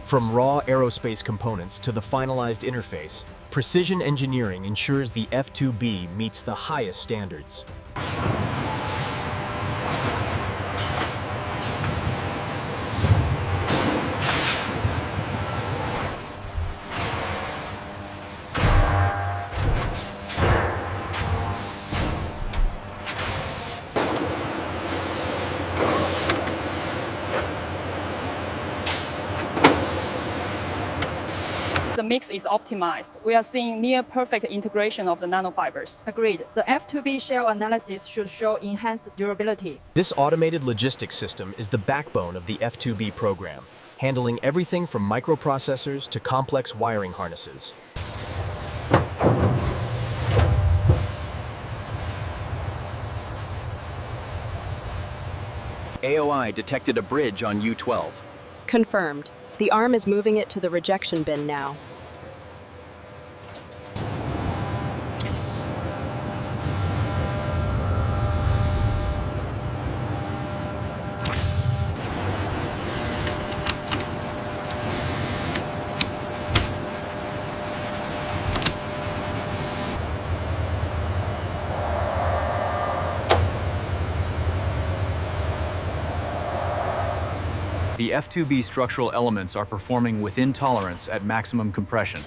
From raw aerospace components to the finalized interface, precision engineering ensures the F-2B meets the highest standards. The mix is optimized. We are seeing near-perfect integration of the nanofibers. Agreed. The F-2B shell analysis should show enhanced durability. This automated logistics system is the backbone of the F-2B program, handling everything from microprocessors to complex wiring harnesses. AOI detected a bridge on U-12. Confirmed. The arm is moving it to the rejection bin now. The F-2B structural elements are performing within tolerance at maximum compression.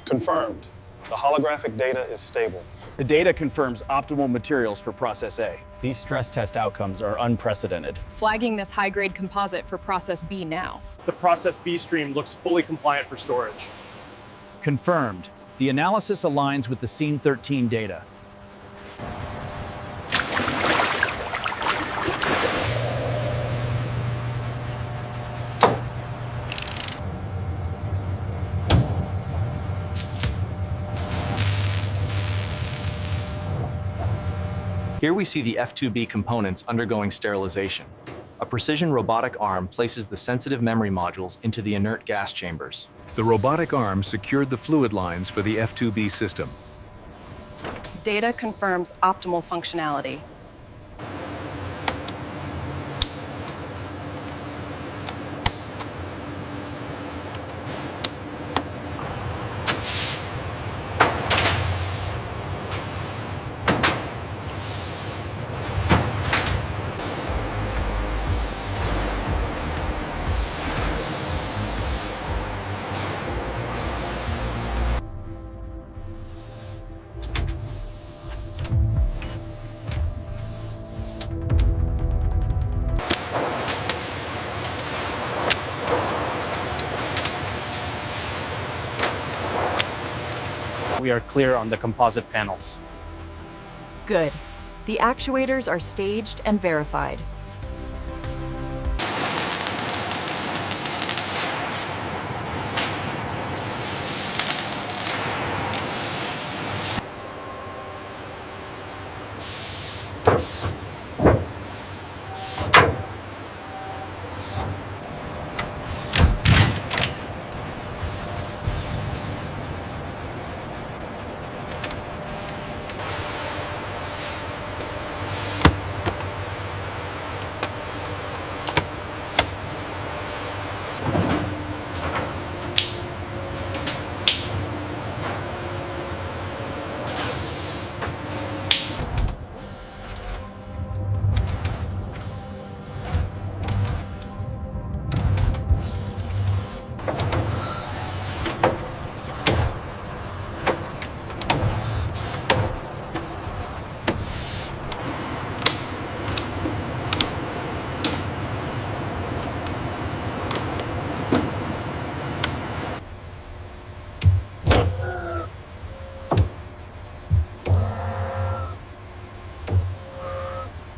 Confirmed. The holographic data is stable. The data confirms optimal materials for Process A. These stress test outcomes are unprecedented. Flagging this high-grade composite for Process B now. The Process B stream looks fully compliant for storage. Confirmed. The analysis aligns with the Scene 13 data. Here we see the F-2B components undergoing sterilization. A precision robotic arm places the sensitive memory modules into the inert gas chambers. The robotic arm secured the fluid lines for the F-2B system. Data confirms optimal functionality. We are clear on the composite panels. Good. The actuators are staged and verified.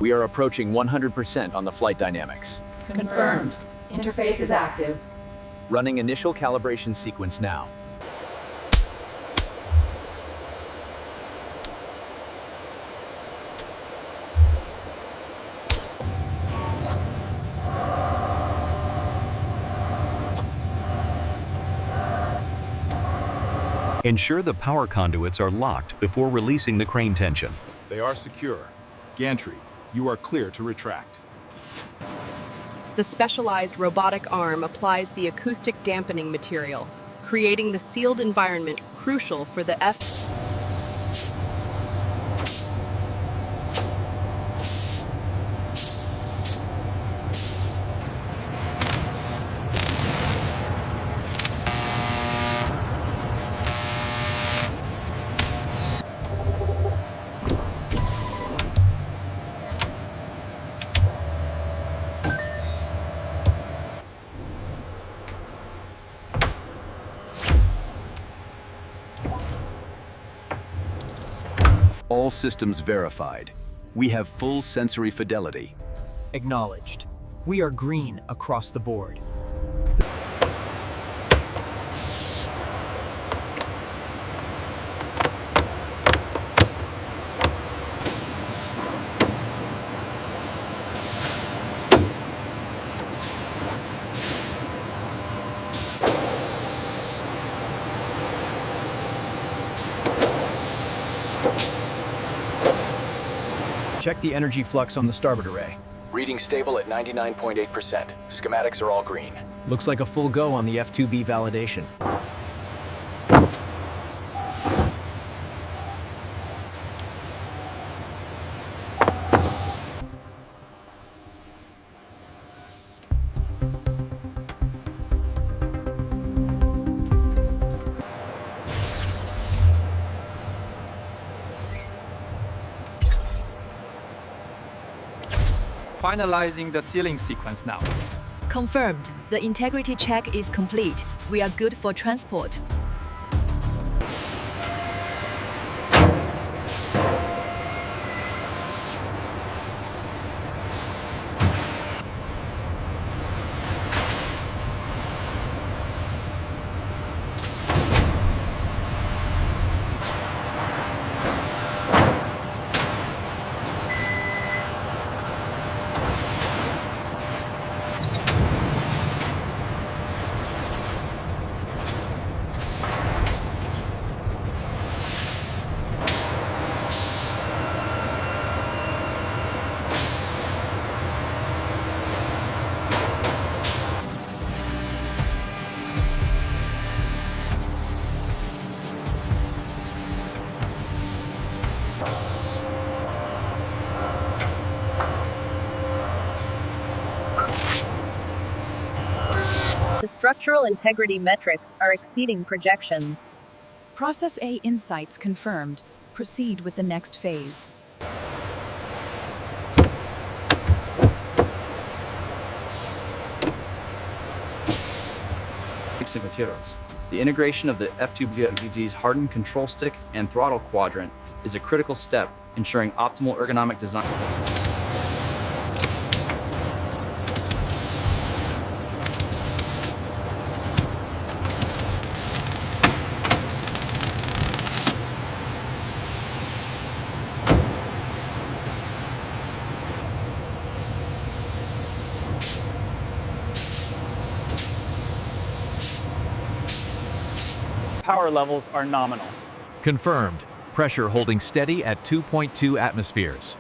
We are approaching 100% on the flight dynamics. Confirmed. Interface is active. Running initial calibration sequence now. Ensure the power conduits are locked before releasing the crane tension. They are secure. Gantry, you are clear to retract. The specialized robotic arm applies the acoustic dampening material, creating the sealed environment crucial for the F. All systems verified. We have full sensory fidelity. Acknowledged. We are green across the board. Check the energy flux on the starboard array. Reading stable at 99.8%. Schematics are all green. Looks like a full go on the F-2B validation. Finalizing the sealing sequence now. Confirmed. The integrity check is complete. We are good for transport. The structural integrity metrics are exceeding projections. Process A insights confirmed. Proceed with the next phase. Materials. The integration of the F-2B's hardened control stick and throttle quadrant is a critical step, ensuring optimal ergonomic design. Power levels are nominal. Confirmed. Pressure holding steady at 2.2 atmospheres.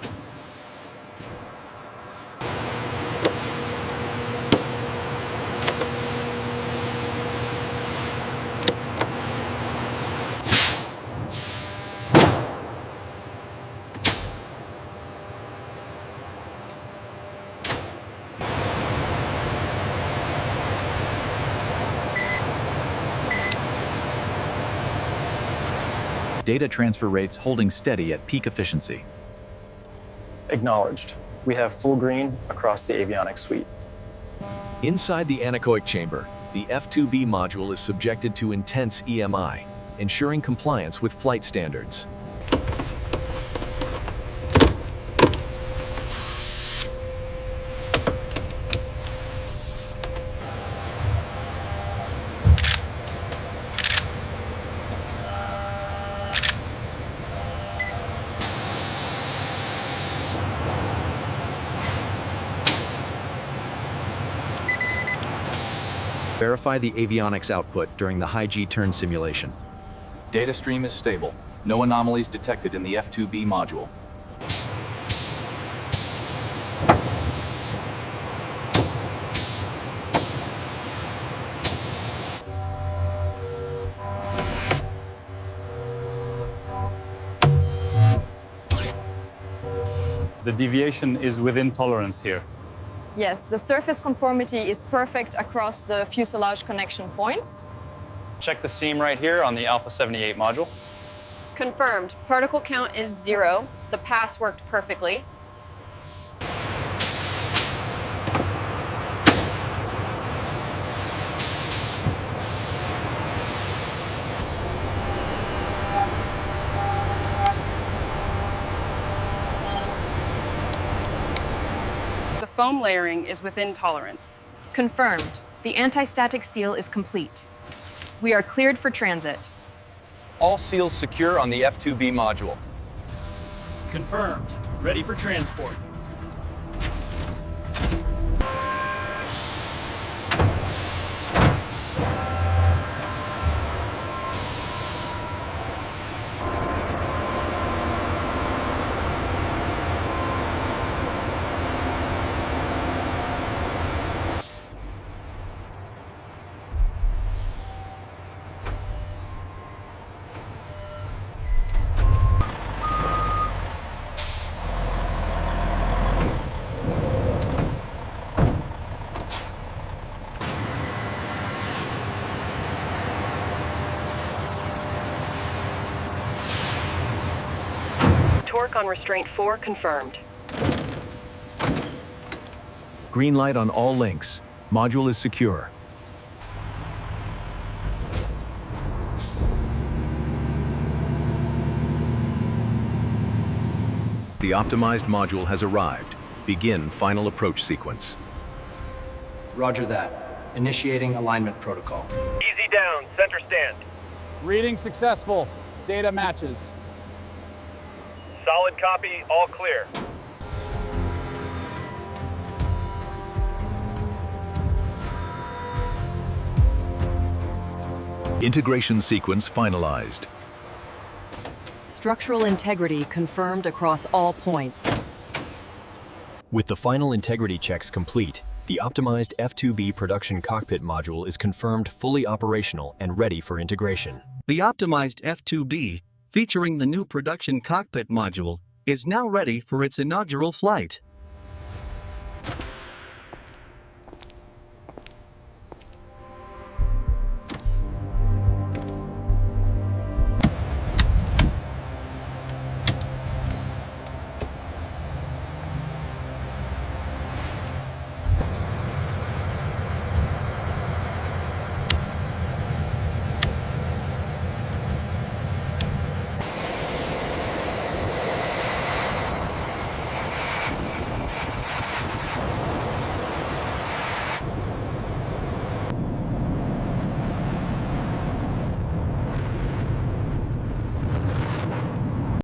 Data transfer rates holding steady at peak efficiency. Acknowledged. We have full green across the avionics suite. Inside the anechoic chamber, the F-2B module is subjected to intense EMI, ensuring compliance with flight standards. Verify the avionics output during the high G turn simulation. Data stream is stable. No anomalies detected in the F-2B module. The deviation is within tolerance here. Yes, the surface conformity is perfect across the fuselage connection points. Check the seam right here on the Alpha 78 module. Confirmed. Particle count is 0. The pass worked perfectly. The foam layering is within tolerance. Confirmed. The anti-static seal is complete. We are cleared for transit. All seals secure on the F-2B module. Confirmed. Ready for transport. Torque on restraint 4 confirmed. Green light on all links. Module is secure. The optimized module has arrived. Begin final approach sequence. Roger that. Initiating alignment protocol. Easy down, center stand. Reading successful. Data matches. Solid copy, all clear. Integration sequence finalized. Structural integrity confirmed across all points. With the final integrity checks complete, the optimized F-2B production cockpit module is confirmed fully operational and ready for integration. The optimized F-2B, featuring the new production cockpit module, is now ready for its inaugural flight.